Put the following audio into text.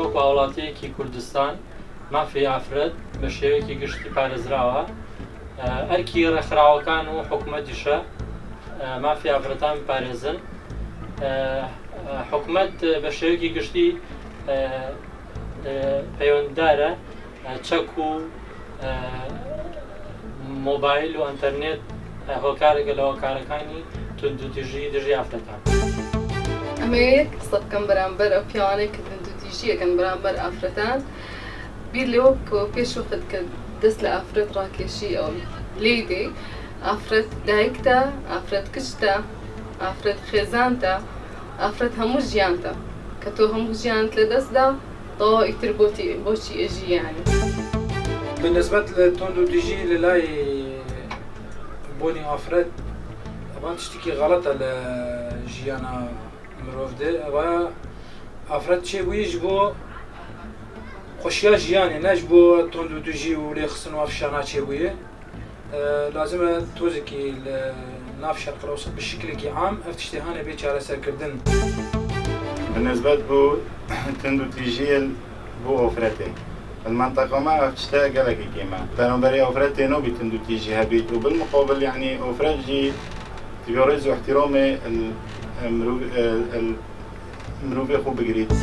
وەکو وڵاتەیەکی کوردستان مافی ئافرەت بە شێوەیەکی گشتی پارێزراوە. ئەرکی ڕێکخراوەکان و حکوومەتیشە مافی ئافرەتان بپارێزن. حکوومەت بە شێوەیەکی گشتی پەیوەنددارە چەک و مۆبایل و ئەنتەرنێت هۆکارێکە لە هۆکارەکانی توندوتیژی دژی ئافرەتان. ئەمە یەک قسە بکەم بەرامبەر ئەو پیاوانەی کە توندوتیژیەکەن بەرامبەر ئافرەتان. بیر لێوە بکەوە پێش وەخت کە دەست لە ئافرەت ڕاکێشی ئەو لێ دێ ئافرەت دایکتە، ئافرەت کچتە، ئافرەت خێزانتە، ئافرەت هەموو ژیانتە کە تۆ هەموو ژیانت لە دەستدا تەواو ئیتر بۆچی ئەژی یانی. بالنسبة للتوندوتيجي للاي بوني افراد طبعا تشتكي غلطة لجيانا مروفدة و افراد شي ويجبو خوشيا جياني نجبو توندوتيجي ولي خصنو افشانا شي ويه لازم توزكي ناف الشرق الاوسط بالشكل عام افتشتهاني بيتش على سركردن. بالنسبة بو تندوتيجي بو افراتي المنطقة ما أفتشتها قالك كيما بنابري أفراد نو بتندوتيجي هبيت وبالمقابل يعني أفراد جي تبرز واحترامي المروفي خو بقريت.